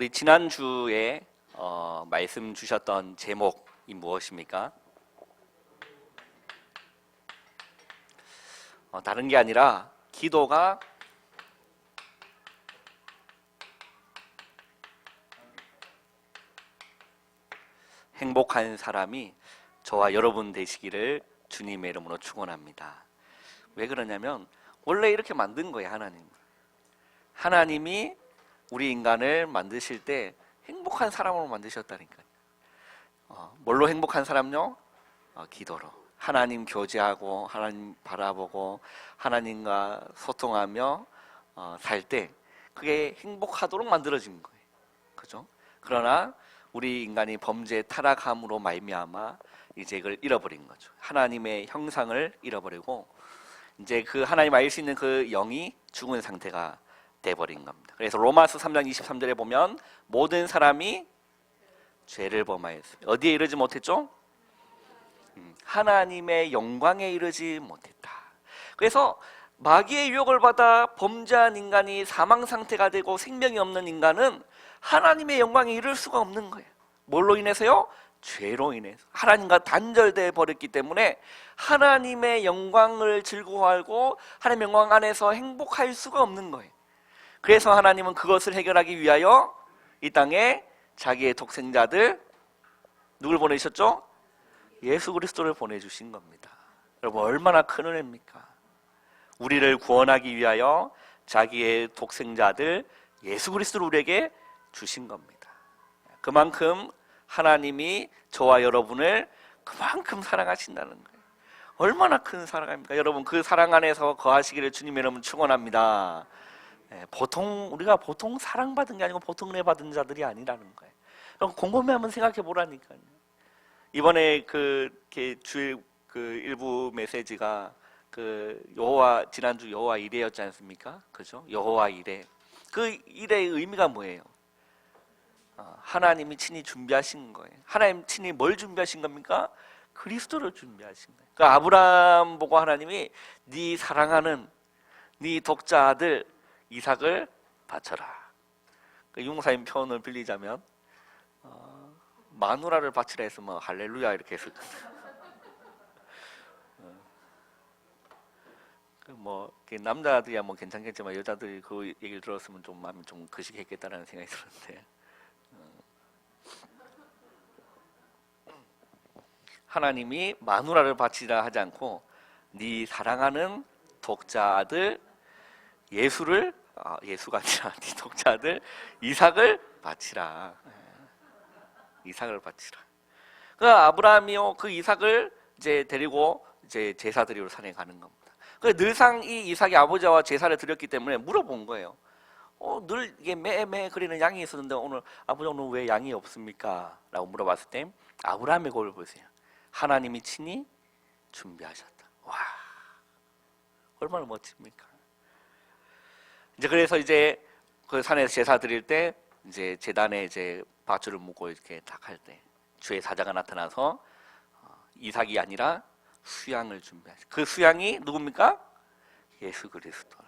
우리 지난주에 말씀 주셨던 제목이 무엇입니까? 다른 게 아니라 기도가 행복한 사람이 저와 여러분 되시기를 주님의 이름으로 축원합니다. 왜 그러냐면 원래 이렇게 만든 거예요. 하나님이 우리 인간을 만드실 때 행복한 사람으로 만드셨다니까요. 뭘로 행복한 사람요? 기도로. 하나님 교제하고 하나님 바라보고 하나님과 소통하며 살 때 그게 행복하도록 만들어진 거예요. 그죠? 그러나 우리 인간이 범죄 타락함으로 말미암아 이제 이걸 잃어버린 거죠. 하나님의 형상을 잃어버리고 이제 그 하나님 알 수 있는 그 영이 죽은 상태가 돼버린 겁니다. 그래서 로마서 3장 23절에 보면 모든 사람이 죄를 범하였어요. 어디에 이르지 못했죠? 하나님의 영광에 이르지 못했다. 그래서 마귀의 유혹을 받아 범죄한 인간이 사망 상태가 되고 생명이 없는 인간은 하나님의 영광에 이를 수가 없는 거예요. 뭘로 인해서요? 죄로 인해서. 하나님과 단절되어 버렸기 때문에 하나님의 영광을 즐거워하고 하나님의 영광 안에서 행복할 수가 없는 거예요. 그래서 하나님은 그것을 해결하기 위하여 이 땅에 자기의 독생자들 누굴 보내셨죠? 예수 그리스도를 보내주신 겁니다. 여러분 얼마나 큰 은혜입니까? 우리를 구원하기 위하여 자기의 독생자들 예수 그리스도를 우리에게 주신 겁니다. 그만큼 하나님이 저와 여러분을 그만큼 사랑하신다는 거예요. 얼마나 큰 사랑입니까? 여러분 그 사랑 안에서 거하시기를 주님의 이름으로 축원합니다. 우리가 보통 사랑받은 게 아니고 보통 은혜 받은 자들이 아니라는 거예요. 그럼 곰곰이 한번 생각해 보라니까요. 이번에 주일 일부 메시지가 지난주 여호와 이레였지 않습니까? 그죠? 여호와 이레. 그 이레의 의미가 뭐예요? 하나님이 친히 준비하신 거예요. 하나님 친히 뭘 준비하신 겁니까? 그리스도를 준비하신 거예요. 그러니까 아브라함 보고 하나님이 네 사랑하는 네 독자 아들 이삭을 바쳐라. 융사님 표현을 빌리자면 마누라를 바치라 했으면 할렐루야 이렇게 했을 거예요. 남자들이야 괜찮겠지만 여자들이 그 얘기를 들었으면 좀 마음이 좀 거시기했겠다라는 생각이 들었는데 하나님이 마누라를 바치라 하지 않고 네 사랑하는 독자 아들 예수가 아니라 네 독자 아들 이삭을 바치라. 이삭을 바치라. 그 아브라함이요 그 이삭을 이제 데리고 이제 제사 드리러 산에 가는 겁니다. 그 늘상 이 이삭이 아버지와 제사를 드렸기 때문에 물어본 거예요. 늘 이게 매매 그리는 양이 있었는데 오늘 아버지 오늘 왜 양이 없습니까? 라고 물어봤을 때 아브라함의 고를 보세요. 하나님이 친히 준비하셨다. 와, 얼마나 멋집니까? 그래서 그 산에서 제사 드릴 때 이제 제단에 이제 밧줄을 묶고 이렇게 딱 할 때 주의 사자가 나타나서 이삭이 아니라 수양을 준비하죠. 그 수양이 누굽니까? 예수 그리스도라.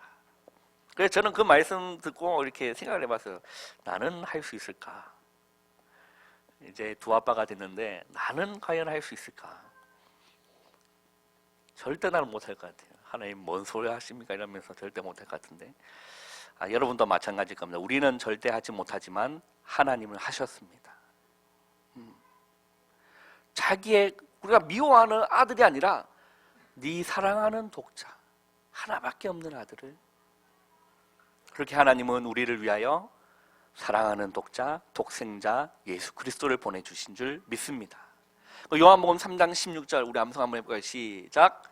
그래서 저는 그 말씀 듣고 이렇게 생각을 해봤어요. 나는 할 수 있을까? 이제 두 아빠가 됐는데 나는 과연 할 수 있을까? 절대 나는 못할 것 같아요. 하나님 뭔 소리 하십니까? 이러면서 절대 못할 것 같은데 여러분도 마찬가지일 겁니다. 우리는 절대 하지 못하지만 하나님은 하셨습니다. 우리가 미워하는 아들이 아니라 네 사랑하는 독자 하나밖에 없는 아들을 그렇게 하나님은 우리를 위하여 사랑하는 독자, 독생자 예수 그리스도를 보내주신 줄 믿습니다. 요한복음 3장 16절 우리 암송 한번 해볼까요? 시작.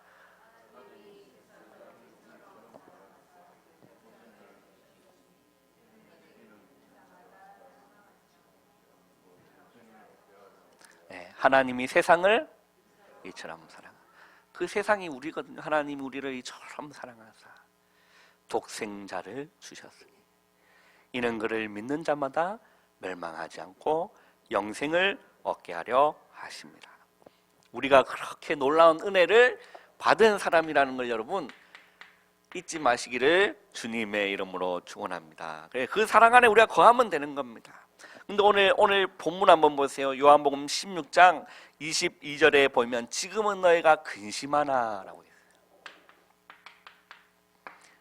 하나님이 세상을 이처럼 그 세상이 우리거든요. 하나님이 우리를 이처럼 사랑하사 독생자를 주셨으니 이는 그를 믿는 자마다 멸망하지 않고 영생을 얻게 하려 하십니다. 우리가 그렇게 놀라운 은혜를 받은 사람이라는 걸 여러분 잊지 마시기를 주님의 이름으로 축원합니다. 그 사랑 안에 우리가 거하면 되는 겁니다. 근데 오늘 본문 한번 보세요. 요한복음 16장 22절에 보면 지금은 너희가 근심하나라고 했어요.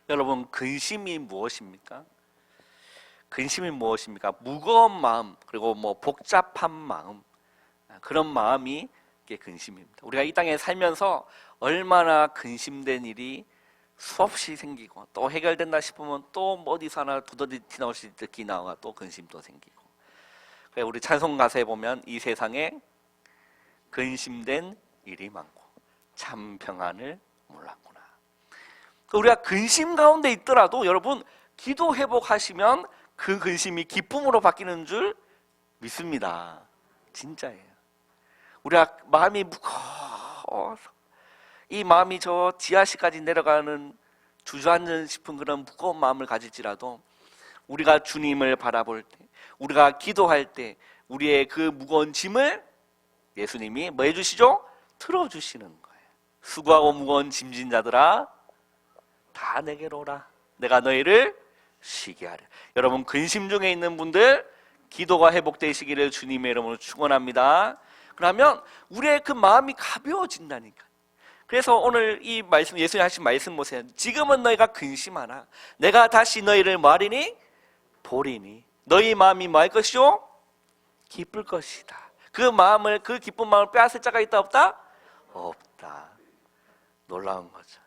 여러분, 근심이 무엇입니까? 근심이 무엇입니까? 무거운 마음, 그리고 복잡한 마음, 그런 마음이 근심입니다. 우리가 이 땅에 살면서 얼마나 근심된 일이 수없이 생기고, 또 해결된다 싶으면 또 어디서 하나 두더지 나오실 때 기나와 또 근심도 생기고. 우리 찬송 가사에 보면 이 세상에 근심된 일이 많고 참 평안을 몰랐구나. 우리가 근심 가운데 있더라도 여러분, 기도 회복하시면 그 근심이 기쁨으로 바뀌는 줄 믿습니다. 진짜예요. 우리가 마음이 무거워서 이 마음이 저 지하실까지 내려가는 주저앉는 싶은 그런 무거운 마음을 가질지라도 우리가 주님을 바라볼 때, 우리가 기도할 때 우리의 그 무거운 짐을 예수님이 뭐 해주시죠? 틀어주시는 거예요. 수고하고 무거운 짐진 자들아 다 내게로 오라. 내가 너희를 쉬게 하려. 여러분, 근심 중에 있는 분들 기도가 회복되시기를 주님의 이름으로 축원합니다. 그러면 우리의 그 마음이 가벼워진다니까. 그래서 오늘 이 말씀, 예수님 하신 말씀 보세요. 지금은 너희가 근심하나 내가 다시 너희를 말이니 보리니 너희 마음이 뭐 할 것이요? 기쁠 것이다. 그 기쁜 마음을 빼앗을 자가 있다 없다? 없다. 놀라운 거죠.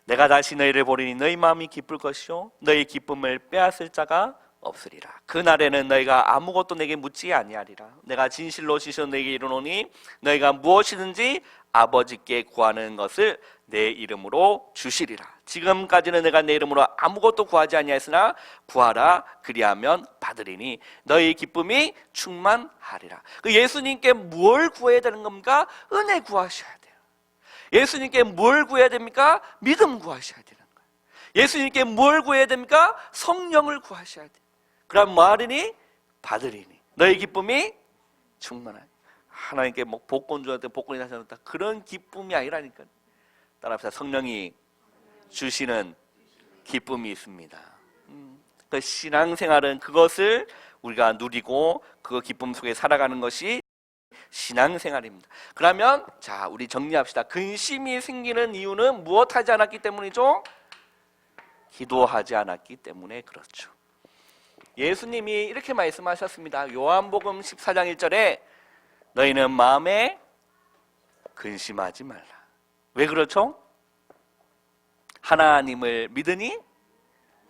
내가 다시 너희를 보리니 너희 마음이 기쁠 것이요 너희 기쁨을 빼앗을 자가 없으리라. 그날에는 너희가 아무것도 내게 묻지 아니하리라. 내가 진실로 지시어 너희에게 이르노니 너희가 무엇이든지 아버지께 구하는 것을 내 이름으로 주시리라. 지금까지는 내가 내 이름으로 아무것도 구하지 아니하였으나 구하라 그리하면 받으리니 너희 기쁨이 충만하리라. 그 예수님께 뭘 구해야 되는 겁니까? 은혜 구하셔야 돼요. 예수님께 뭘 구해야 됩니까? 믿음 구하셔야 되는 거예요. 예수님께 뭘 구해야 됩니까? 성령을 구하셔야 돼요. 그럼 말이니 받으리니 너희 기쁨이 충만하니. 하나님께 복권 주었다 복권이 나타났다 그런 기쁨이 아니라니까요. 따라합시다. 성령이 주시는 기쁨이 있습니다. 그 신앙생활은 그것을 우리가 누리고 그 기쁨 속에 살아가는 것이 신앙생활입니다. 그러면 자, 우리 정리합시다. 근심이 생기는 이유는 무엇하지 않았기 때문이죠? 기도하지 않았기 때문에 그렇죠. 예수님이 이렇게 말씀하셨습니다. 요한복음 14장 1절에 너희는 마음에 근심하지 말라. 왜 그렇죠? 하나님을 믿으니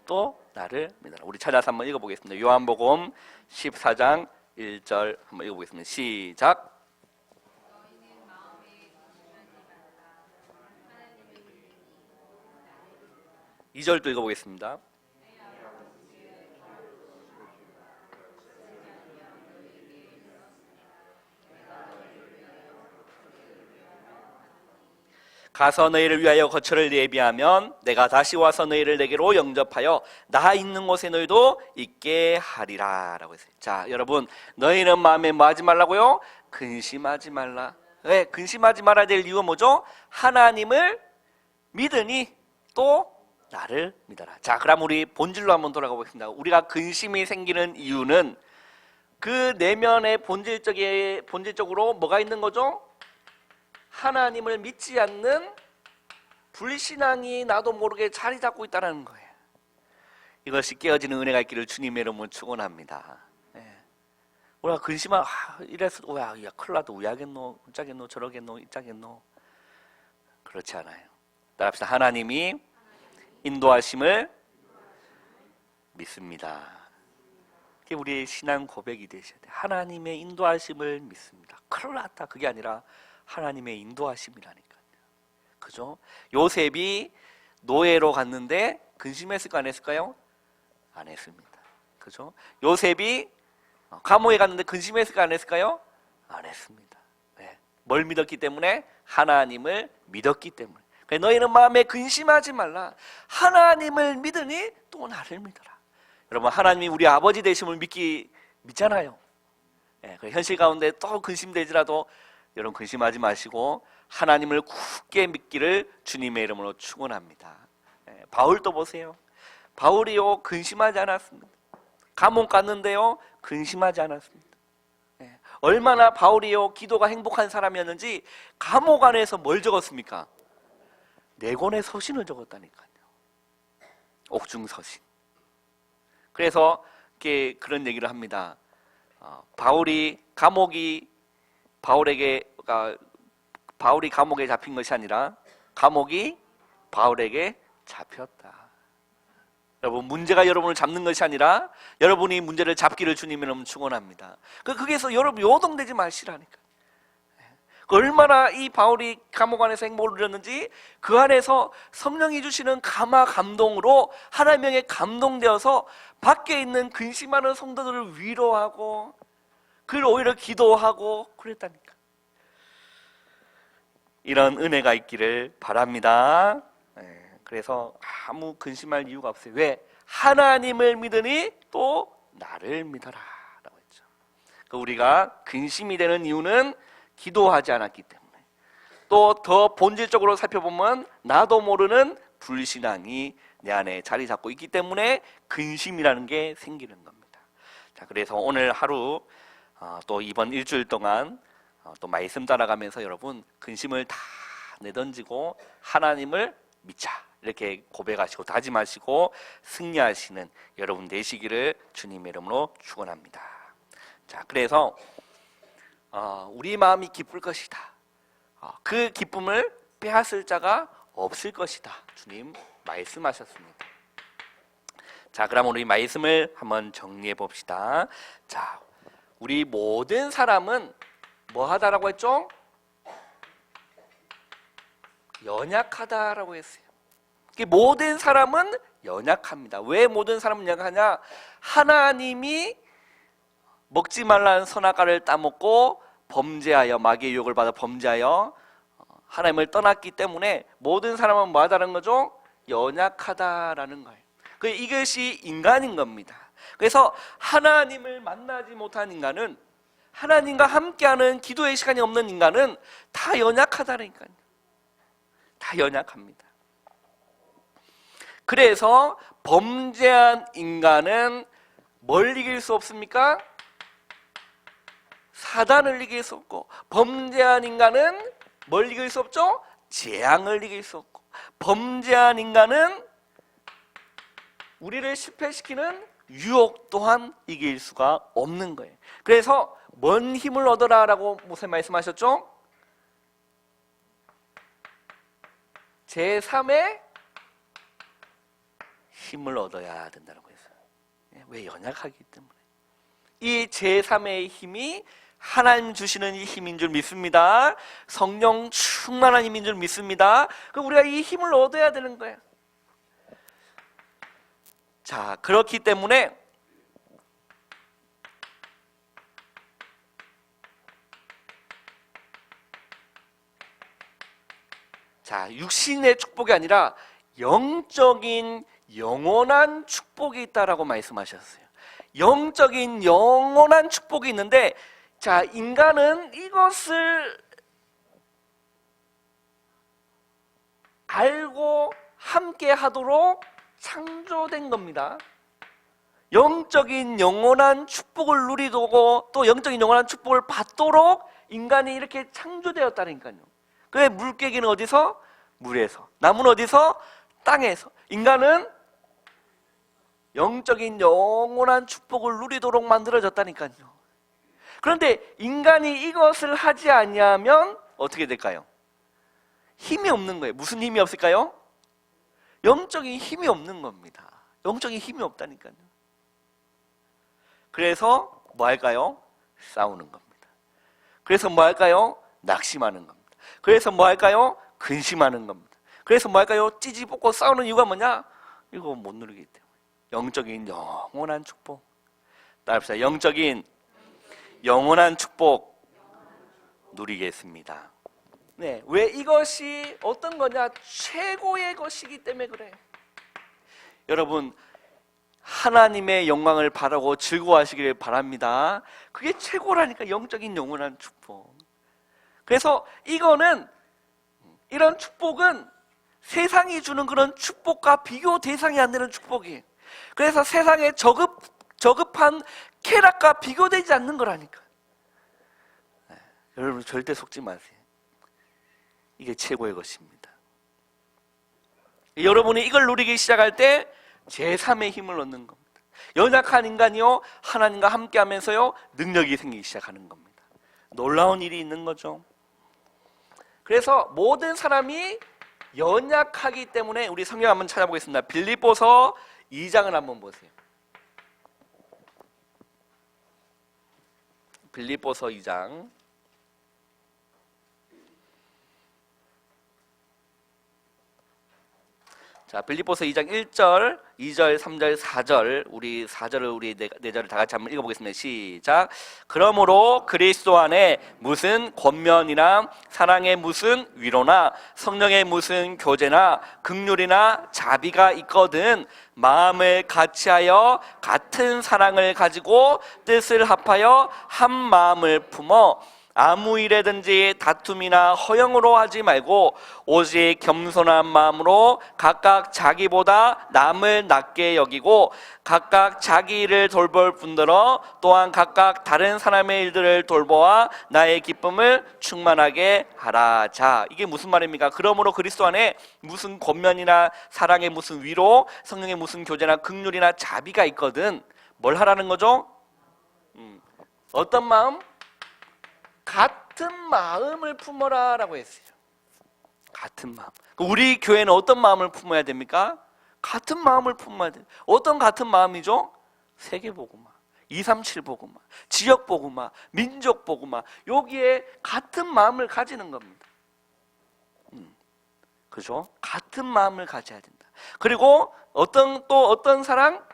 또 나를 믿어라. 우리 찾아서 한번 읽어보겠습니다. 요한복음 14장 1절 한번 읽어보겠습니다. 시작. 2절도 읽어보겠습니다. 가서 너희를 위하여 거처를 예비하면 내가 다시 와서 너희를 내게로 영접하여 나 있는 곳에 너희도 있게 하리라 라고 했어요. 자, 여러분, 너희는 마음에 뭐 하지 말라고요? 근심하지 말라. 왜? 근심하지 말아야 될 이유가 뭐죠? 하나님을 믿으니 또 나를 믿어라. 자, 그럼 우리 본질로 한번 돌아가 보겠습니다. 우리가 근심이 생기는 이유는 그 내면의 본질적으로 뭐가 있는 거죠? 하나님을 믿지 않는 불신앙이 나도 모르게 자리 잡고 있다는 거예요. 이것이 깨어지는 은혜가 있기를 주님의 이름으로 축원합니다. 우리가 근심하 이래서 야 큰일 나도 우야겠노 어쩌겠노 저러겠노 이짜겠노 그렇지 않아요. 따라합시다. 하나님이 인도하심을 믿습니다. 그게 우리의 신앙 고백이 되셔야 돼요. 하나님의 인도하심을 믿습니다. 큰일 났다 그게 아니라 하나님의 인도하심이라니까요. 그죠? 요셉이 노예로 갔는데 근심했을까 안 했을까요? 안 했습니다. 그죠? 요셉이 감옥에 갔는데 근심했을까 안 했을까요? 안 했습니다. 네. 뭘 믿었기 때문에? 하나님을 믿었기 때문에. 그러니까 너희는 마음에 근심하지 말라. 하나님을 믿으니 또 나를 믿어라. 여러분, 하나님이 우리 아버지 되심을 믿잖아요. 네. 현실 가운데 또 근심되지라도 여러분 근심하지 마시고 하나님을 굳게 믿기를 주님의 이름으로 축원합니다. 바울도 보세요. 바울이요 근심하지 않았습니다. 감옥 갔는데요, 근심하지 않았습니다. 예. 얼마나 바울이요 기도가 행복한 사람이었는지 감옥 안에서 뭘 적었습니까? 4권의 서신을 적었다니까요. 옥중서신. 그래서 그런 얘기를 합니다. 바울이 감옥에 잡힌 것이 아니라 감옥이 바울에게 잡혔다. 여러분, 문제가 여러분을 잡는 것이 아니라 여러분이 문제를 잡기를 주님이 너무 축원합니다. 거기에서 여러분 요동되지 마시라니까. 얼마나 이 바울이 감옥 안에서 행복을 누렸는지 그 안에서 성령이 주시는 감화 감동으로 하나님에 감동되어서 밖에 있는 근심하는 성도들을 위로하고 그를 오히려 기도하고 그랬다니까. 이런 은혜가 있기를 바랍니다. 그래서 아무 근심할 이유가 없어요. 왜? 하나님을 믿으니 또 나를 믿어라 라고 했죠. 우리가 근심이 되는 이유는 기도하지 않았기 때문에, 또 더 본질적으로 살펴보면 나도 모르는 불신앙이 내 안에 자리 잡고 있기 때문에 근심이라는 게 생기는 겁니다. 자, 그래서 오늘 하루 또 이번 일주일 동안 또 말씀 따라가면서 여러분 근심을 다 내던지고 하나님을 믿자 이렇게 고백하시고 다짐하시고 승리하시는 여러분 되시기를 주님의 이름으로 축원합니다. 자, 그래서 우리 마음이 기쁠 것이다. 그 기쁨을 빼앗을 자가 없을 것이다. 주님 말씀하셨습니다. 자, 그럼 우리 말씀을 한번 정리해 봅시다. 자, 우리 모든 사람은 뭐 하다라고 했죠? 연약하다라고 했어요. 모든 사람은 연약합니다. 왜 모든 사람은 연약하냐? 하나님이 먹지 말라는 선악과를 따먹고 범죄하여 마귀의 유혹을 받아 범죄하여 하나님을 떠났기 때문에 모든 사람은 뭐 하다는 거죠? 연약하다라는 거예요. 이것이 인간인 겁니다. 그래서 하나님을 만나지 못한 인간은, 하나님과 함께하는 기도의 시간이 없는 인간은 다 연약하다니까요. 다 연약합니다. 그래서 범죄한 인간은 뭘 이길 수 없습니까? 사단을 이길 수 없고, 범죄한 인간은 뭘 이길 수 없죠? 재앙을 이길 수 없고, 범죄한 인간은 우리를 실패시키는 유혹 또한 이길 수가 없는 거예요. 그래서 뭔 힘을 얻어라 라고 무슨 말씀하셨죠? 제3의 힘을 얻어야 된다고 했어요. 왜? 연약하기 때문에. 이 제3의 힘이 하나님 주시는 이 힘인 줄 믿습니다. 성령 충만한 힘인 줄 믿습니다. 그럼 우리가 이 힘을 얻어야 되는 거예요. 자, 그렇기 때문에 육신의 축복이 아니라 영적인 영원한 축복이 있다라고 말씀하셨어요. 영적인 영원한 축복이 있는데, 자, 인간은 이것을 알고 함께 하도록 창조된 겁니다. 영적인 영원한 축복을 누리고 또 영적인 영원한 축복을 받도록 인간이 이렇게 창조되었다니까요. 그래, 물개기는 어디서? 물에서. 나무는 어디서? 땅에서. 인간은 영적인 영원한 축복을 누리도록 만들어졌다니까요. 그런데 인간이 이것을 하지 아니하면 어떻게 될까요? 힘이 없는 거예요. 무슨 힘이 없을까요? 영적인 힘이 없는 겁니다. 영적인 힘이 없다니까요. 그래서 뭐 할까요? 싸우는 겁니다. 그래서 뭐 할까요? 낙심하는 겁니다. 그래서 뭐 할까요? 근심하는 겁니다. 그래서 뭐 할까요? 찌지 뽑고 싸우는 이유가 뭐냐? 이거 못 누리기 때문에. 영적인 영원한 축복. 따라합시다. 영적인 영원한 축복 누리겠습니다. 네, 왜 이것이 어떤 거냐? 최고의 것이기 때문에 그래요. 여러분, 하나님의 영광을 바라고 즐거워하시기를 바랍니다. 그게 최고라니까, 영적인 영원한 축복. 그래서 이런 축복은 세상이 주는 그런 축복과 비교 대상이 안 되는 축복이에요. 그래서 세상에 저급한 쾌락과 비교되지 않는 거라니까. 여러분 절대 속지 마세요. 이게 최고의 것입니다. 여러분이 이걸 누리기 시작할 때 제3의 힘을 얻는 겁니다. 연약한 인간이요 하나님과 함께하면서요 능력이 생기기 시작하는 겁니다. 놀라운 일이 있는 거죠. 그래서 모든 사람이 연약하기 때문에 우리 성경 한번 찾아보겠습니다. 빌립보서 2장을 한번 보세요. 빌립보서 2장. 자, 빌립보서 2장 1절, 2절, 3절, 4절, 우리 4절을 우리 4절을 다 같이 한번 읽어보겠습니다. 시작. 그러므로 그리스도 안에 무슨 권면이나 사랑의 무슨 위로나 성령의 무슨 교제나 긍휼이나 자비가 있거든 마음을 같이하여 같은 사랑을 가지고 뜻을 합하여 한 마음을 품어 아무 일에든지 다툼이나 허영으로 하지 말고 오직 겸손한 마음으로 각각 자기보다 남을 낮게 여기고 각각 자기 일을 돌볼 뿐더러 또한 각각 다른 사람의 일들을 돌보아 나의 기쁨을 충만하게 하라. 자, 이게 무슨 말입니까? 그러므로 그리스도 안에 무슨 권면이나 사랑의 무슨 위로, 성령의 무슨 교제나 긍휼이나 자비가 있거든 뭘 하라는 거죠? 어떤 마음? 같은 마음을 품어라 라고 했어요. 같은 마음. 우리 교회는 어떤 마음을 품어야 됩니까? 같은 마음을 품어야 돼요. 어떤 같은 마음이죠? 세계복음화, 237 복음화, 지역 복음화, 민족 복음화, 여기에 같은 마음을 가지는 겁니다. 그죠? 같은 마음을 가져야 된다. 그리고 어떤 사랑?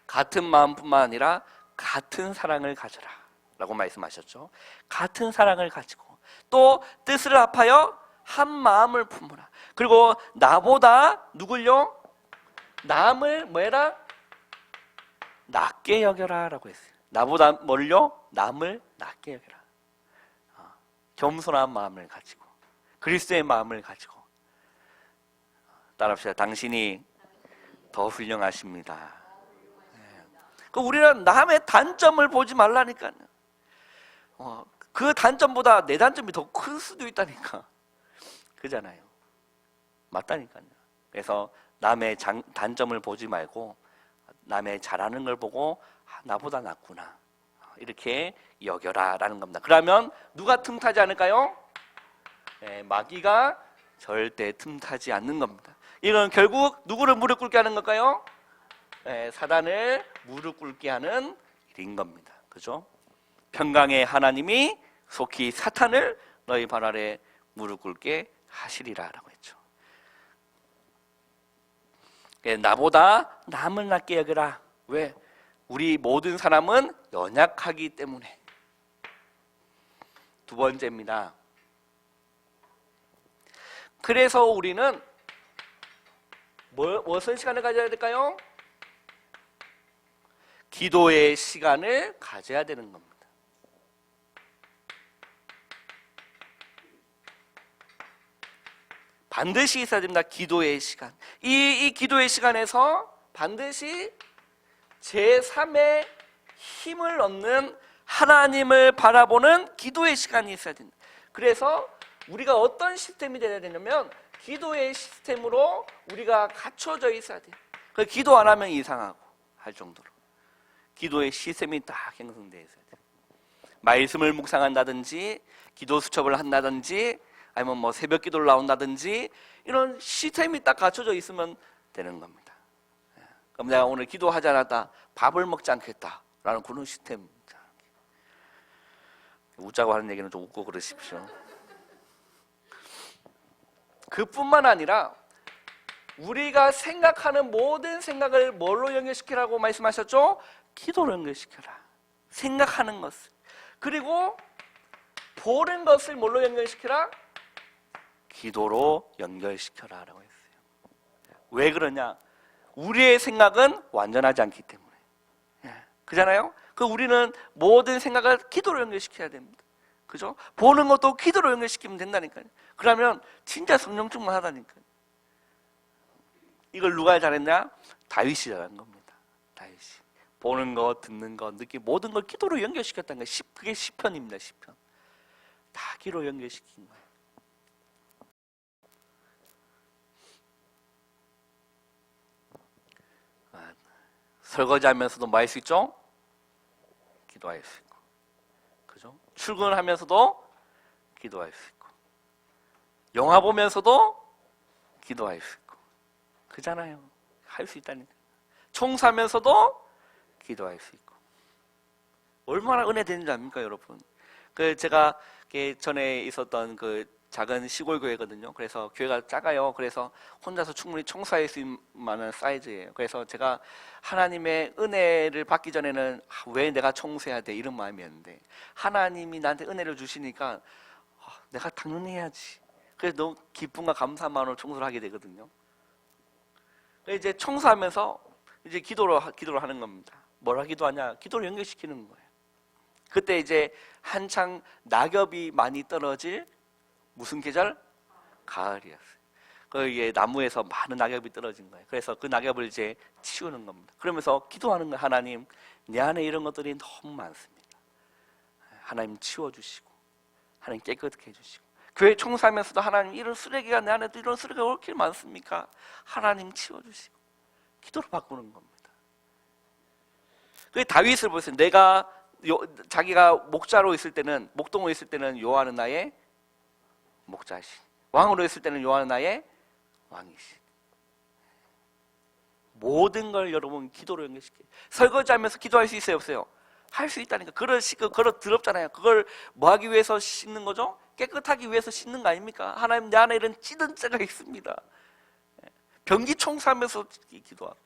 같은 마음뿐만 아니라 같은 사랑을 가져라 라고 말씀하셨죠. 같은 사랑을 가지고 또 뜻을 합하여 한 마음을 품어라. 그리고 나보다 누굴요? 남을 뭐해라? 낮게 여겨라 라고 했어요. 나보다 뭘요? 남을 낮게 여겨라. 겸손한 마음을 가지고 그리스도의 마음을 가지고 따라합시다. 당신이 더 훌륭하십니다. 우리는 남의 단점을 보지 말라니까요. 그 단점보다 내 단점이 더 클 수도 있다니까. 그잖아요. 맞다니까요. 그래서 남의 단점을 보지 말고 남의 잘하는 걸 보고 나보다 낫구나 이렇게 여겨라 라는 겁니다. 그러면 누가 틈타지 않을까요? 네, 마귀가 절대 틈타지 않는 겁니다. 이건 결국 누구를 무릎 꿇게 하는 걸까요? 사단을 무릎 꿇게 하는 일인 겁니다. 그죠? 평강의 하나님이 속히 사탄을 너희 발 아래 무릎 꿇게 하시리라 라고 했죠. 나보다 남을 낮게 여기라. 왜? 우리 모든 사람은 연약하기 때문에. 두 번째입니다. 그래서 우리는 무슨 시간을 가져야 될까요? 기도의 시간을 가져야 되는 겁니다. 반드시 있어야 됩니다. 기도의 시간. 이 기도의 시간에서 반드시 제3의 힘을 얻는 하나님을 바라보는 기도의 시간이 있어야 됩니다. 그래서 우리가 어떤 시스템이 되어야 되냐면 기도의 시스템으로 우리가 갖춰져 있어야 돼요. 그 기도 안 하면 이상하고 할 정도로. 기도의 시스템이 딱 형성되어 있어야 돼요. 말씀을 묵상한다든지 기도 수첩을 한다든지 아니면 뭐 새벽 기도를 나온다든지 이런 시스템이 딱 갖춰져 있으면 되는 겁니다. 그럼 내가 오늘 기도하지 않았다 밥을 먹지 않겠다 라는 그런 시스템. 웃자고 하는 얘기는 좀 웃고 그러십시오. 그뿐만 아니라 우리가 생각하는 모든 생각을 뭘로 연결시키라고 말씀하셨죠? 기도로 연결시켜라. 생각하는 것을. 그리고 보는 것을 뭘로 연결시켜라? 기도로 연결시켜라 라고 했어요. 왜 그러냐? 우리의 생각은 완전하지 않기 때문에. 그잖아요? 우리는 모든 생각을 기도로 연결시켜야 됩니다. 그죠? 보는 것도 기도로 연결시키면 된다니까요. 그러면 진짜 성령 충만하다니까요. 이걸 누가 잘했냐? 다윗이 잘한 겁니다. 다윗이 보는 거, 듣는 거, 느끼는 모든 걸 기도로 연결시켰다는 거예요. 그게 시편입니다. 시편 다 기도로 연결시킨 거예요. 설거지하면서도 뭐 할 수 있죠? 기도할 수 있고, 그죠? 출근하면서도 기도할 수 있고, 영화 보면서도 기도할 수 있고, 그잖아요. 할 수 있다니까. 청소하면서도 기도할 수 있고, 얼마나 은혜 되는지 압니까, 여러분? 제가 전에 있었던 작은 시골 교회거든요. 그래서 교회가 작아요. 그래서 혼자서 충분히 청소할 수 있는 만한 사이즈예요. 그래서 제가 하나님의 은혜를 받기 전에는 왜 내가 청소해야 돼? 이런 마음이었는데 하나님이 나한테 은혜를 주시니까 내가 당연히 해야지. 그래서 너무 기쁨과 감사한 마음으로 청소를 하게 되거든요. 그래서 이제 청소하면서 이제 기도를 하는 겁니다. 뭐라 기도하냐? 기도를 연결시키는 거예요. 그때 이제 한창 낙엽이 많이 떨어질 무슨 계절? 가을이었어요. 거기에 나무에서 많은 낙엽이 떨어진 거예요. 그래서 그 낙엽을 이제 치우는 겁니다. 그러면서 기도하는 거예요. 하나님, 내 안에 이런 것들이 너무 많습니다. 하나님 치워주시고, 하나님 깨끗하게 해주시고, 교회 청소하면서도 하나님 이런 쓰레기가 내 안에도 이런 쓰레기가 왜 이렇게 많습니까? 하나님 치워주시고, 기도로 바꾸는 겁니다. 그 다윗을 보세요. 자기가 목자로 있을 때는, 목동으로 있을 때는 여호와는 나의 목자신, 왕으로 있을 때는 여호와는 나의 왕이신. 모든 걸 여러분 기도로 연결시켜요. 설거지하면서 기도할 수 있어요, 없어요? 할 수 있다니까. 그릇 더럽잖아요. 그걸 뭐 하기 위해서 씻는 거죠? 깨끗하기 위해서 씻는 거 아닙니까? 하나님, 내 안에 이런 찌든 때가 있습니다. 변기 청소하면서 기도하고,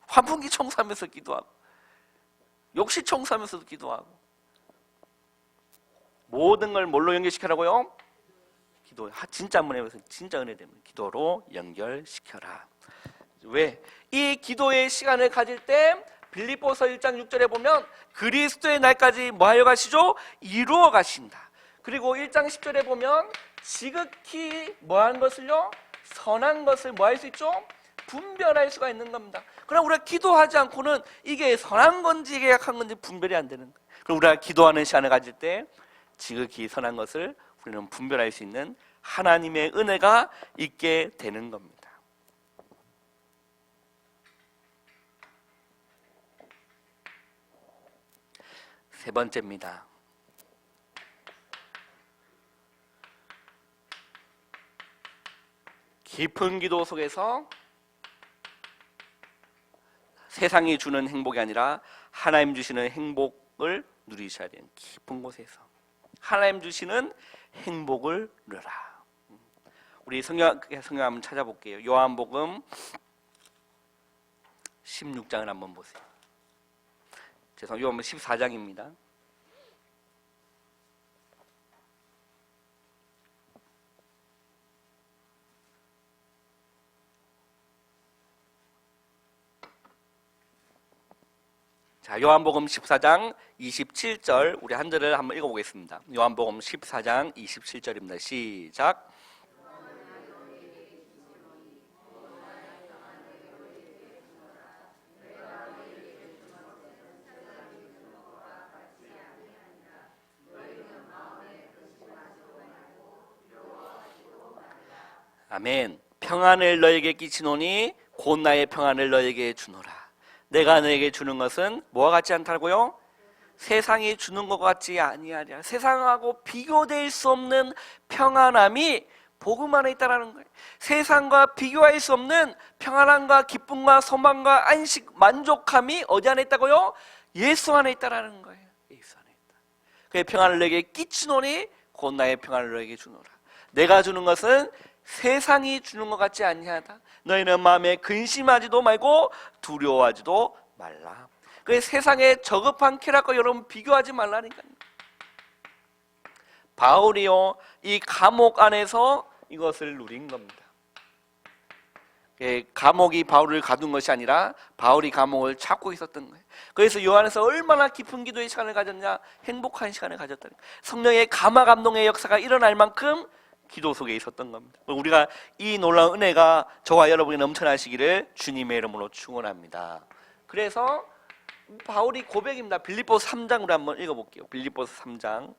환풍기 청소하면서 기도하고, 욕실 청소하면서도 기도하고, 모든 걸 뭘로 연결시켜라고요? 기도. 진짜 한번 해보세요. 진짜 은혜되면 기도로 연결시켜라. 왜? 이 기도의 시간을 가질 때 빌립보서 1장 6절에 보면 그리스도의 날까지 뭐 하여 가시죠? 이루어 가신다. 그리고 1장 10절에 보면 지극히 뭐 하는 것을요? 선한 것을 뭐 할 수 있죠? 분별할 수가 있는 겁니다. 그럼 우리가 기도하지 않고는 이게 선한 건지 이게 약한 건지 분별이 안 되는 거예요. 그럼 우리가 기도하는 시간을 가질 때 지극히 선한 것을 우리는 분별할 수 있는 하나님의 은혜가 있게 되는 겁니다. 세 번째입니다. 깊은 기도 속에서 세상이 주는 행복이 아니라 하나님 주시는 행복을 누리셔야 되는, 깊은 곳에서 하나님 주시는 행복을 누려라. 우리 성경 한번 찾아볼게요. 요한복음 16장을 한번 보세요. 요한복음 14장입니다. 자, 요한복음 14장 27절 우리 한 절을 한번 읽어보겠습니다. 요한복음 14장 27절입니다. 시작. 아멘. 평안을 너에게 끼치노니 곧 나의 평안을 너에게 주노라. 내가 너에게 주는 것은 뭐와 같지 않다고요? 세상이 주는 것 같지 아니하랴. 세상하고 비교될 수 없는 평안함이 복음 안에 있다라는 거예요. 세상과 비교할 수 없는 평안함과 기쁨과 소망과 안식, 만족함이 어디 안에 있다고요? 예수 안에 있다라는 거예요. 예수 안에 있다. 그의 평안을 너에게 끼치노니 곧 나의 평안을 너에게 주노라. 내가 주는 것은 세상이 주는 것 같지 아니하다. 너희는 마음에 근심하지도 말고 두려워하지도 말라. 그 세상에 저급한 쾌락과 여러분 비교하지 말라니까요. 바울이요, 이 감옥 안에서 이것을 누린 겁니다. 감옥이 바울을 가둔 것이 아니라 바울이 감옥을 찾고 있었던 거예요. 그래서 요한에서 얼마나 깊은 기도의 시간을 가졌냐? 행복한 시간을 가졌다는 거예요. 성령의 감화 감동의 역사가 일어날 만큼 기도 속에 있었던 겁니다. 우리가 이 놀라운 은혜가 저와 여러분이 넘쳐나시기를 주님의 이름으로 축원합니다. 그래서 바울이 고백입니다. 빌립보서 3장으로 한번 읽어볼게요. 빌립보서 3장.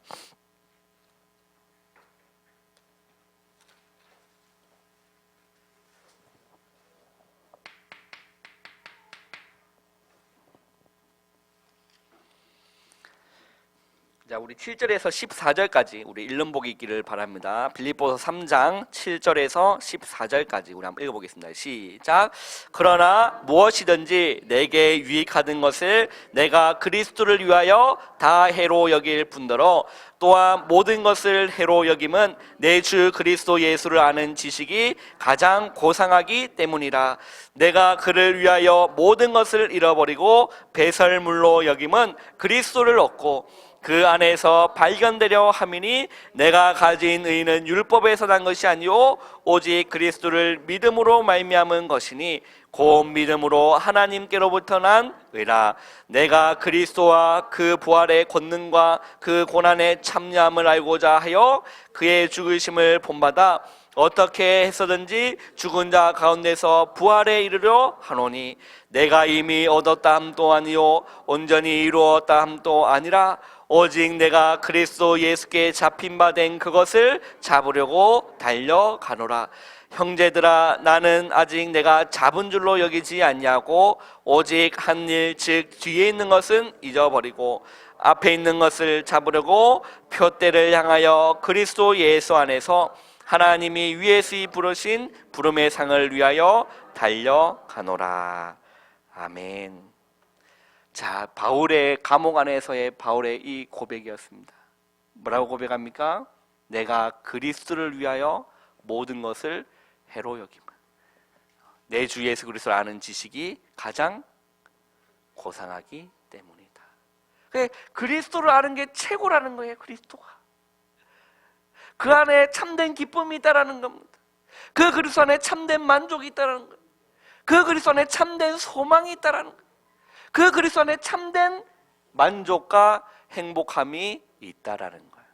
자, 우리 7절에서 14절까지 우리 읽음복이 있기를 바랍니다. 빌립보서 3장 7절에서 14절까지 우리 한번 읽어보겠습니다. 시작. 그러나 무엇이든지 내게 유익하던 것을 내가 그리스도를 위하여 다 해로 여길 뿐더러 또한 모든 것을 해로 여김은 내 주 그리스도 예수를 아는 지식이 가장 고상하기 때문이라. 내가 그를 위하여 모든 것을 잃어버리고 배설물로 여김은 그리스도를 얻고 그 안에서 발견되려 함이니 내가 가진 의는 율법에서 난 것이 아니요 오직 그리스도를 믿음으로 말미암은 것이니 곧 믿음으로 하나님께로부터 난 의라. 내가 그리스도와 그 부활의 권능과 그 고난의 참여함을 알고자 하여 그의 죽으심을 본받아 어떻게 해서든지 죽은 자 가운데서 부활에 이르려 하노니 내가 이미 얻었다 함도 아니요 온전히 이루었다 함도 아니라 오직 내가 그리스도 예수께 잡힌 바 된 그것을 잡으려고 달려가노라. 형제들아 나는 아직 내가 잡은 줄로 여기지 않냐고 오직 한 일 즉 뒤에 있는 것은 잊어버리고 앞에 있는 것을 잡으려고 표대를 향하여 그리스도 예수 안에서 하나님이 위에서 부르신 부름의 상을 위하여 달려가노라. 아멘. 자, 바울의 감옥 안에서의 바울의 이 고백이었습니다. 뭐라고 고백합니까? 내가 그리스도를 위하여 모든 것을 해로 여김은 내 주 예수 그리스도를 아는 지식이 가장 고상하기 때문이다. 그리스도를 아는 게 최고라는 거예요. 그리스도가 그 안에 참된 기쁨이 있다라는 겁니다. 그 그리스도 안에 참된 만족이 있다라는 거예요. 그 그리스도 안에 참된 소망이 있다라는 거예요. 그 그리스도 안에 참된 만족과 행복함이 있다라는 거예요.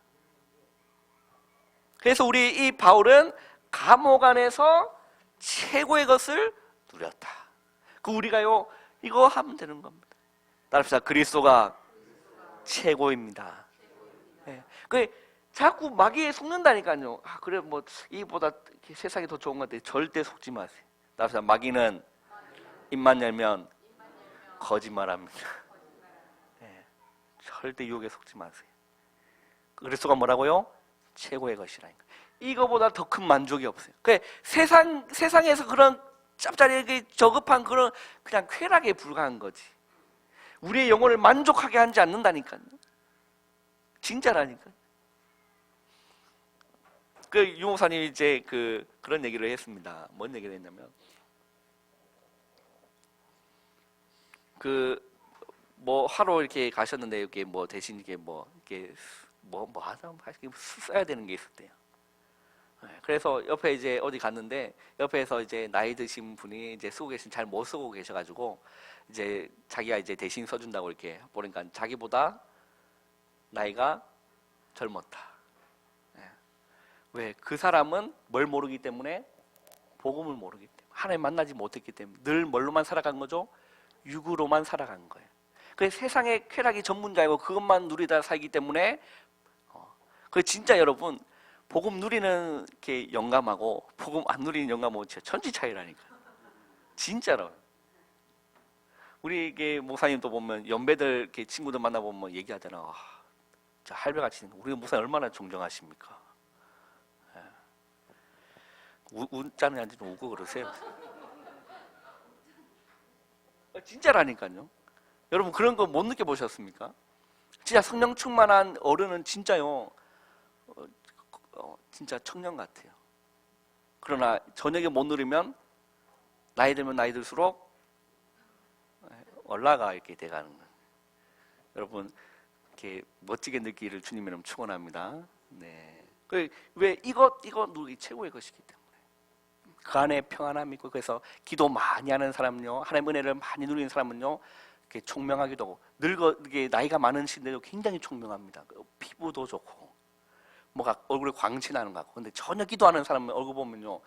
그래서 우리 이 바울은 감옥 안에서 최고의 것을 누렸다. 그 우리가요 이거 하면 되는 겁니다. 따라합시다. 그리스도가 최고입니다. 네. 그 자꾸 마귀에 속는다니까요. 그래 뭐 이보다 세상이 더 좋은 것 같아. 절대 속지 마세요. 따라합시다. 마귀는 입만 열면 거짓말합니다. 네. 절대 유혹에 속지 마세요. 그리스도가 뭐라고요? 최고의 것이라니까. 이거보다 더 큰 만족이 없어요. 세상에서 그런 짭짤하게 저급한 그런 그냥 쾌락에 불과한 거지. 우리의 영혼을 만족하게 하지 않는다니까요. 진짜라니까요. 유목사님이 이제 그런 얘기를 했습니다. 뭔 얘기를 했냐면 뭐 하러 이렇게 가셨는데 이렇게 뭐 대신 이렇게 뭐 하다 써야 되는 게 있었대요. 그래서 옆에 이제 어디 갔는데 옆에서 이제 나이 드신 분이 이제 쓰고 계신 잘 못 쓰고 계셔가지고 이제 자기가 이제 대신 써준다고 이렇게 보니까 자기보다 나이가 젊었다. 왜? 그 사람은 뭘 모르기 때문에 복음을 모르기 때문에 하나님 만나지 못했기 때문에 늘 뭘로만 살아간 거죠? 육으로만 살아간 거예요. 그래서 세상의 쾌락이 전문자이고 그것만 누리다 살기 때문에 진짜 여러분 복음 누리는 게 영감하고 복음 안 누리는 영감하고 진짜 천지 차이라니까. 진짜로. 우리 이게 목사님도 보면 연배들 이렇게 친구들 만나보면 얘기하잖아. 자, 할배같이 우리 목사님 얼마나 존경하십니까? 웃자는 한지 좀 웃고 그러세요. 진짜라니까요. 여러분 그런 거 못 느껴보셨습니까? 진짜 성령 충만한 어른은 진짜요 진짜 청년 같아요. 그러나 저녁에 못 누리면 나이 들면 나이 들수록 올라가 이렇게 돼가는 거예요. 여러분 이렇게 멋지게 느끼기를 주님 이름 축원합니다. 네. 왜 이거 누리기 최고의 것이기 때문에 그 안에 평안함이 있고 그래서 기도 많이 하는 사람은요 하나님의 은혜를 많이 누리는 사람은요 이렇게 총명하기도 하고 이게 나이가 많으신데도 굉장히 총명합니다. 피부도 좋고 뭐가 얼굴에 광채 나는 것 같고, 근데 전혀 기도하는 사람 얼굴 보면요,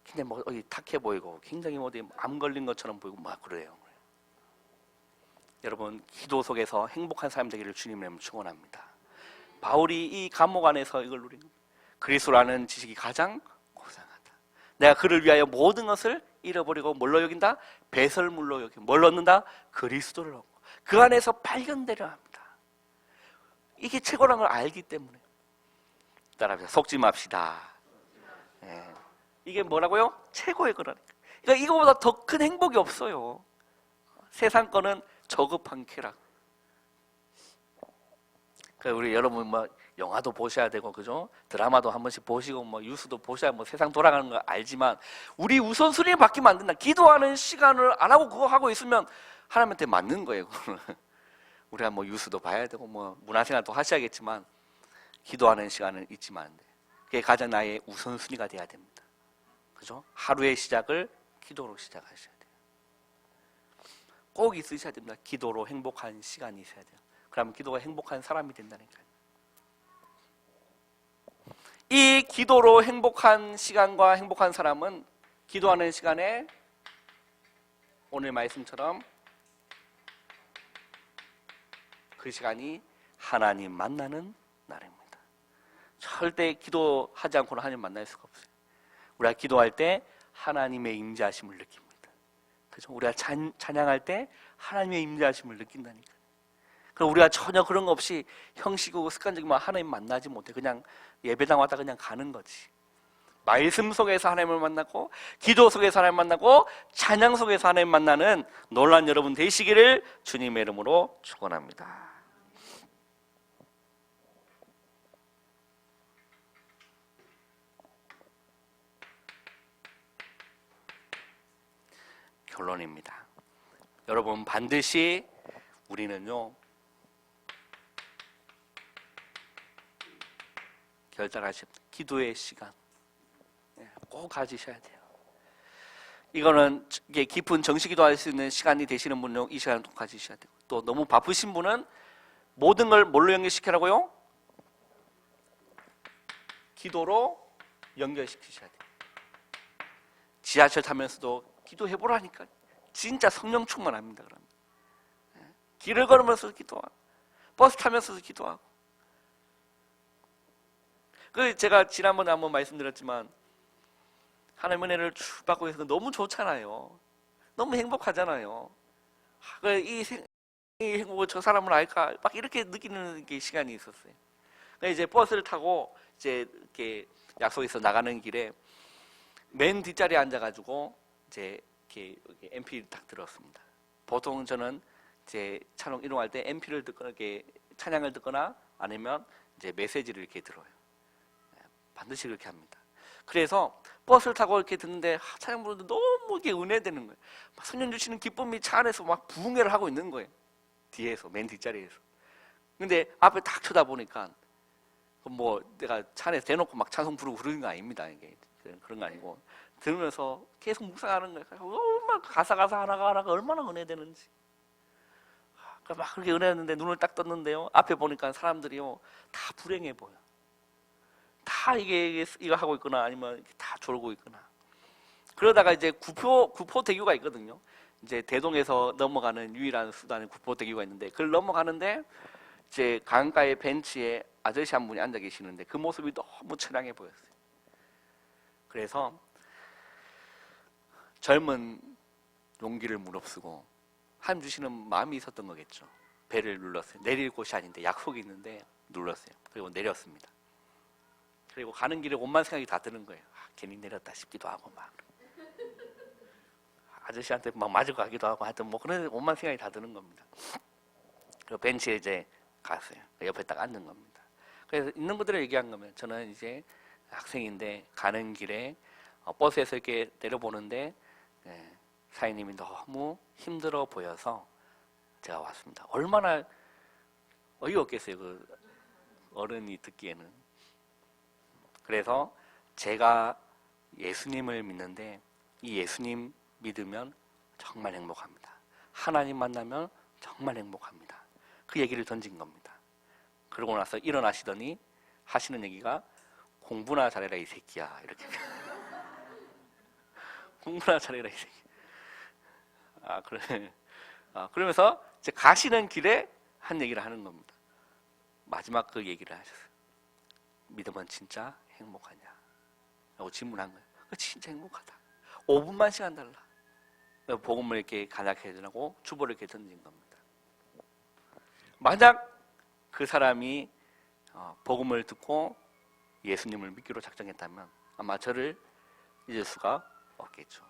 굉장히 뭐 탁해 보이고 굉장히 어디 암 걸린 것처럼 보이고 막 그래요. 여러분, 기도 속에서 행복한 삶 되기를 주님의 축원합니다. 바울이 이 감옥 안에서 이걸 누린 겁니다. 그리스도라는 지식이 가장 고상하다. 내가 그를 위하여 모든 것을 잃어버리고 뭘로 여긴다? 배설물로 여기 뭘 얻는다? 그리스도를 얻고 그 안에서 발견되려 합니다. 이게 최고라는 걸 알기 때문에. 따라합시다. 속지 맙시다. 예. 이게 뭐라고요? 최고의 거라니까. 그러니까 이거보다 더 큰 행복이 없어요. 세상 거는 저급한 쾌락. 우리 여러분 뭐 영화도 보셔야 되고 그죠? 드라마도 한 번씩 보시고 뭐 뉴스도 보셔야 뭐 세상 돌아가는 거 알지만 우리 우선순위를 바뀌면 안 된다. 기도하는 시간을 안 하고 그거 하고 있으면 하나님한테 맞는 거예요. 우리가 뭐 뉴스도 봐야 되고 뭐 문화생활도 하셔야겠지만 기도하는 시간은 잊지만 안 돼. 그게 가장 나의 우선순위가 돼야 됩니다. 그죠? 하루의 시작을 기도로 시작하셔야 돼요. 꼭 있으셔야 됩니다. 기도로 행복한 시간이 있어야 돼요. 그러면 기도가 행복한 사람이 된다니까요. 이 기도로 행복한 시간과 행복한 사람은 기도하는 시간에 오늘 말씀처럼 그 시간이 하나님 만나는 날입니다. 절대 기도하지 않고는 하나님 만날 수가 없어요. 우리가 기도할 때 하나님의 임재하심을 느낍니다. 그죠? 우리가 찬양할 때 하나님의 임재하심을 느낀다니까. 그럼 우리가 전혀 그런 거 없이 형식이고 습관적이면 하나님 만나지 못해. 그냥 예배당 왔다 그냥 가는 거지. 말씀 속에서 하나님을 만나고 기도 속에서 하나님 만나고 찬양 속에서 하나님 만나는 놀란 여러분 되시기를 주님의 이름으로 축원합니다. 결론입니다. 여러분 반드시 우리는요 결단하십시오. 기도의 시간 꼭 가지셔야 돼요. 이거는 깊은 정식 기도할 수 있는 시간이 되시는 분은 이 시간을 꼭 가지셔야 돼요. 또 너무 바쁘신 분은 모든 걸 뭘로 연결시키라고요? 기도로 연결시키셔야 돼요. 지하철 타면서도 기도해보라니까. 진짜 성령 충만합니다. 그러면 길을 걸으면서 기도하고 버스 타면서도 기도하고. 제가 지난번에 한번 말씀드렸지만 하나님의 은혜를 쭉 받고 있어서 너무 좋잖아요. 너무 행복하잖아요. 이 행복을 저 사람을 알까? 막 이렇게 느끼는 게 시간이 있었어요. 이제 버스를 타고 이제 이렇게 약속에서 나가는 길에 맨 뒷자리에 앉아가지고 이제 이렇게 MP를 딱 들었습니다. 보통 저는 이제 찬송 이동할 때 MP를 듣거나 이렇게 찬양을 듣거나 아니면 이제 메시지를 이렇게 들어요. 반드시 그렇게 합니다. 그래서 버스를 타고 이렇게 듣는데 찬양 부르는데 너무 이게 은혜되는 거예요. 성령 주시는 기쁨이 차 안에서 막 부흥회를 하고 있는 거예요. 뒤에서 맨 뒷자리에서. 근데 앞에 딱 쳐다보니까 뭐 내가 차 안에서 대놓고 막 찬송 부르고 그러는 거 아닙니다. 이게 그런 거 아니고 들으면서 계속 묵상하는 거예요. 얼마나 가사 하나가 얼마나 은혜되는지. 막 그렇게 은혜했는데 눈을 딱 떴는데요. 앞에 보니까 사람들이요 다 불행해 보여. 다 이거 하고 있거나 아니면 다 졸고 있거나. 그러다가 이제 구포대교가 있거든요. 이제 대동에서 넘어가는 유일한 수단이 구포대교가 있는데 그걸 넘어가는데 이제 강가의 벤치에 아저씨 한 분이 앉아 계시는데 그 모습이 너무 처량해 보였어요. 그래서 젊은 용기를 무릅쓰고 하나님 주시는 마음이 있었던 거겠죠. 배를 눌렀어요. 내릴 곳이 아닌데 약속이 있는데 눌렀어요. 그리고 내렸습니다. 그리고 가는 길에 온만 생각이 다 드는 거예요. 괜히 내렸다 싶기도 하고 막 아저씨한테 막 맞을 것 같기도 하고 하여튼 뭐 그런 온만 생각이 다 드는 겁니다. 그 벤치에 이제 갔어요. 옆에 딱 앉는 겁니다. 그래서 있는 분들을 얘기한 거면 저는 이제 학생인데 가는 길에 버스에서 이렇게 내려보는데 사장님이 너무 힘들어 보여서 제가 왔습니다. 얼마나 어이없겠어요. 그 어른이 듣기에는. 그래서 제가 예수님을 믿는데 이 예수님 믿으면 정말 행복합니다. 하나님 만나면 정말 행복합니다. 그 얘기를 던진 겁니다. 그러고 나서 일어나시더니 하시는 얘기가 공부나 잘해라 이 새끼야 이렇게 공부나 잘해라 이 새끼. 그래. 그러면서 이제 가시는 길에 한 얘기를 하는 겁니다. 마지막 그 얘기를 하셨어요. 믿음은 진짜 행복하냐? 라고 질문한 거예요. 진짜 행복하다. 5분만 시간 달라. 복음을 이렇게 간략해 주라고 주보를 이렇게 던진 겁니다. 만약 그 사람이 복음을 듣고 예수님을 믿기로 작정했다면 아마 저를 잊을 수가 없겠죠.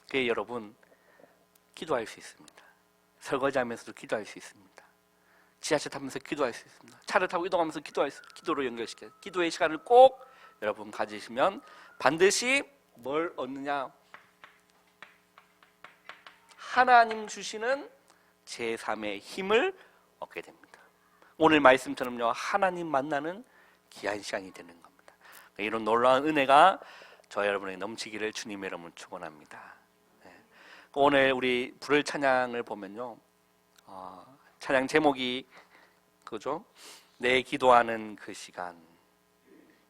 그게 여러분 기도할 수 있습니다. 설거지하면서도 기도할 수 있습니다. 지하철 타면서 기도할 수 있습니다. 차를 타고 이동하면서 기도로 연결시켜요. 기도의 시간을 꼭 여러분 가지시면 반드시 뭘 얻느냐? 하나님 주시는 제3의 힘을 얻게 됩니다. 오늘 말씀처럼요, 하나님 만나는 귀한 시간이 되는 겁니다. 이런 놀라운 은혜가 저 여러분에게 넘치기를 주님의 이름으로 축원합니다. 오늘 우리 부를 찬양을 보면요, 찬양 제목이 그죠? 내 기도하는 그 시간.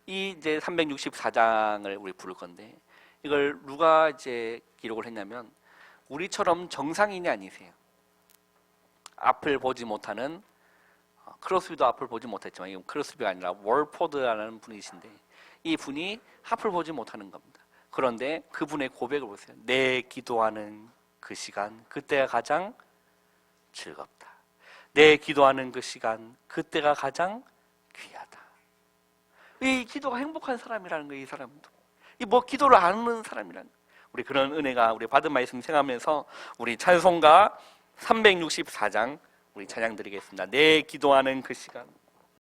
이 이제 364장을 우리 부를 건데 이걸 누가 이제 기록을 했냐면 우리처럼 정상인이 아니세요. 앞을 보지 못하는 크로스비도 앞을 보지 못했지만 이건 크로스비가 아니라 월포드라는 분이신데 이 분이 앞을 보지 못하는 겁니다. 그런데 그분의 고백을 보세요. 내 기도하는 그 시간, 그때가 가장 즐겁다. 내 기도하는 그 시간, 그때가 가장 귀하다. 이 기도가 행복한 사람이라는 거예요. 이 사람도. 이 뭐 기도를 안 하는 사람이라는 거예요. 우리 그런 은혜가 우리 받은 말씀 생각하면서 우리 찬송가 364장 우리 찬양 드리겠습니다. 내 기도하는 그 시간.